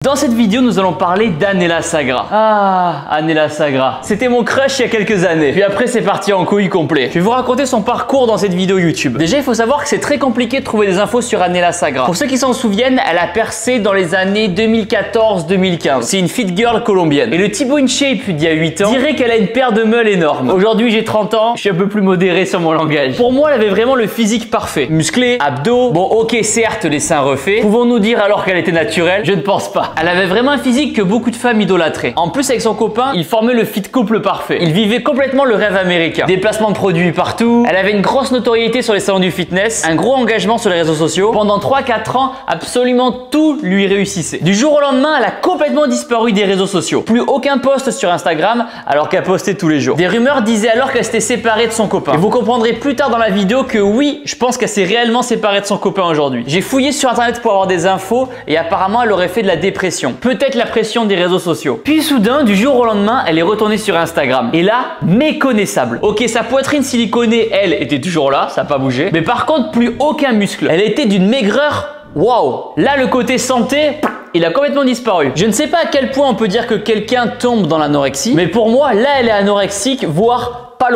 Dans cette vidéo, nous allons parler d'Anela Sagra. Ah, Anela Sagra. C'était mon crush il y a quelques années. Puis après, c'est parti en couille complet. Je vais vous raconter son parcours dans cette vidéo YouTube. Déjà, il faut savoir que c'est très compliqué de trouver des infos sur Anela Sagra. Pour ceux qui s'en souviennent, elle a percé dans les années 2014-2015. C'est une fit girl colombienne. Et le Thibaut InShape d'il y a 8 ans dirait qu'elle a une paire de meules énorme. Aujourd'hui, j'ai 30 ans, je suis un peu plus modéré sur mon langage. Pour moi, elle avait vraiment le physique parfait. Musclé, abdos, bon ok certes les seins refaits. Pouvons-nous dire alors qu'elle était naturelle? Je ne pense pas. Elle avait vraiment un physique que beaucoup de femmes idolâtraient. En plus, avec son copain, ils formaient le fit couple parfait. Ils vivaient complètement le rêve américain. Des placements de produits partout. Elle avait une grosse notoriété sur les salons du fitness, un gros engagement sur les réseaux sociaux. Pendant 3-4 ans, absolument tout lui réussissait. Du jour au lendemain, elle a complètement disparu des réseaux sociaux. Plus aucun post sur Instagram alors qu'elle postait tous les jours. Des rumeurs disaient alors qu'elle s'était séparée de son copain. Et vous comprendrez plus tard dans la vidéo que oui, je pense qu'elle s'est réellement séparée de son copain aujourd'hui. J'ai fouillé sur internet pour avoir des infos et apparemment elle aurait fait de la dépression. Peut-être la pression des réseaux sociaux. Puis soudain, du jour au lendemain, elle est retournée sur Instagram. Et là, méconnaissable. Ok, sa poitrine siliconée, elle, était toujours là, ça n'a pas bougé. Mais par contre, plus aucun muscle. Elle était d'une maigreur. Waouh! Là, le côté santé, il a complètement disparu. Je ne sais pas à quel point on peut dire que quelqu'un tombe dans l'anorexie, mais pour moi, là, elle est anorexique, voire pas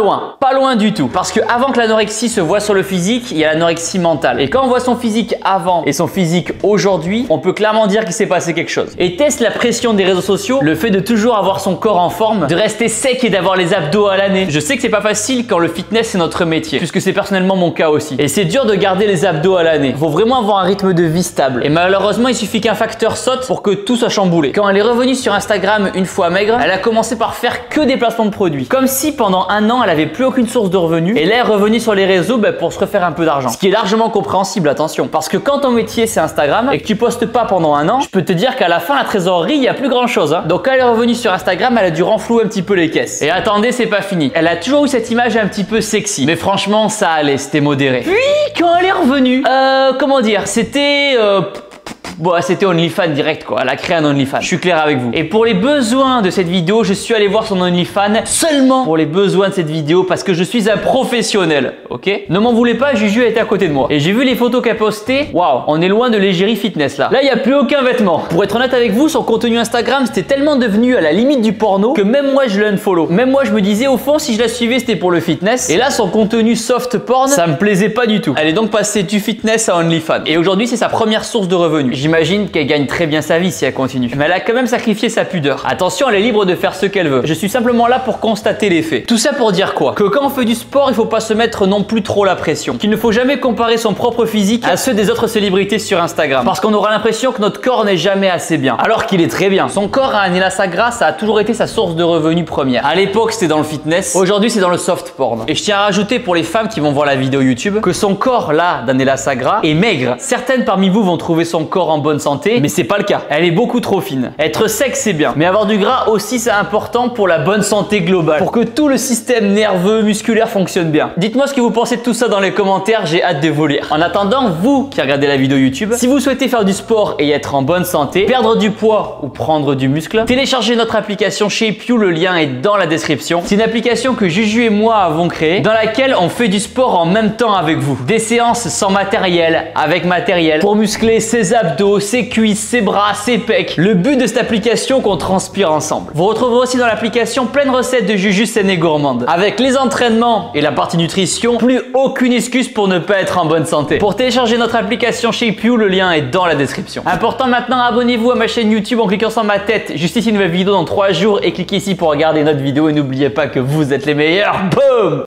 loin du tout. Parce que avant que l'anorexie se voit sur le physique, il y a l'anorexie mentale. Et quand on voit son physique avant et son physique aujourd'hui, on peut clairement dire qu'il s'est passé quelque chose. Et teste la pression des réseaux sociaux, le fait de toujours avoir son corps en forme, de rester sec et d'avoir les abdos à l'année. Je sais que c'est pas facile quand le fitness c'est notre métier, puisque c'est personnellement mon cas aussi. Et c'est dur de garder les abdos à l'année. Il faut vraiment avoir un rythme de vie stable. Et malheureusement, il suffit qu'un facteur saute pour que tout soit chamboulé. Quand elle est revenue sur Instagram une fois maigre, elle a commencé par faire que des placements de produits. Comme si pendant un an, elle avait plus aucune source de revenus et là elle est revenue sur les réseaux pour se refaire un peu d'argent. Ce qui est largement compréhensible, attention. Parce que quand ton métier c'est Instagram et que tu postes pas pendant un an, je peux te dire qu'à la fin la trésorerie, il n'y a plus grand chose. Donc quand elle est revenue sur Instagram, elle a dû renflouer un petit peu les caisses. Et attendez, c'est pas fini. Elle a toujours eu cette image un petit peu sexy. Mais franchement, ça allait, c'était modéré. Puis quand elle est revenue, comment dire, c'était bon, c'était OnlyFans direct quoi, elle a créé un OnlyFans, je suis clair avec vous. Et pour les besoins de cette vidéo, je suis allé voir son OnlyFans seulement pour les besoins de cette vidéo parce que je suis un professionnel, ok? Ne m'en voulez pas, Juju était à côté de moi. Et j'ai vu les photos qu'elle postait, waouh, on est loin de l'égérie fitness là. Là, il n'y a plus aucun vêtement. Pour être honnête avec vous, son contenu Instagram, c'était tellement devenu à la limite du porno que même moi, je l'unfollow. Même moi, je me disais au fond, si je la suivais, c'était pour le fitness. Et là, son contenu soft porn, ça me plaisait pas du tout. Elle est donc passée du fitness à OnlyFans. Et aujourd'hui, c'est sa première source de revenus. J'imagine qu'elle gagne très bien sa vie si elle continue. Mais elle a quand même sacrifié sa pudeur. Attention, elle est libre de faire ce qu'elle veut. Je suis simplement là pour constater les faits. Tout ça pour dire quoi? Que quand on fait du sport, il faut pas se mettre non plus trop la pression. Qu'il ne faut jamais comparer son propre physique à ceux des autres célébrités sur Instagram. Parce qu'on aura l'impression que notre corps n'est jamais assez bien. Alors qu'il est très bien. Son corps à Anela Sagra, ça a toujours été sa source de revenus première. À l'époque, c'était dans le fitness. Aujourd'hui, c'est dans le soft porn. Et je tiens à rajouter pour les femmes qui vont voir la vidéo YouTube que son corps là d'Anela Sagra est maigre. Certaines parmi vous vont trouver son corps en bonne santé, mais c'est pas le cas. Elle est beaucoup trop fine. Être sec, c'est bien, mais avoir du gras aussi, c'est important pour la bonne santé globale, pour que tout le système nerveux, musculaire fonctionne bien. Dites-moi ce que vous pensez de tout ça dans les commentaires, j'ai hâte de vous lire. En attendant, vous qui regardez la vidéo YouTube, si vous souhaitez faire du sport et être en bonne santé, perdre du poids ou prendre du muscle, téléchargez notre application ShapeU, le lien est dans la description. C'est une application que Juju et moi avons créée, dans laquelle on fait du sport en même temps avec vous. Des séances sans matériel, avec matériel, pour muscler ses abdos, ses cuisses, ses bras, ses pecs. Le but de cette application, qu'on transpire ensemble. Vous retrouverez aussi dans l'application plein de recettes de Juju saine et gourmande. Avec les entraînements et la partie nutrition, plus aucune excuse pour ne pas être en bonne santé. Pour télécharger notre application ShapeU, le lien est dans la description. Important maintenant, abonnez-vous à ma chaîne YouTube en cliquant sur ma tête. Juste ici, une nouvelle vidéo dans 3 jours et cliquez ici pour regarder notre vidéo et n'oubliez pas que vous êtes les meilleurs. Boom!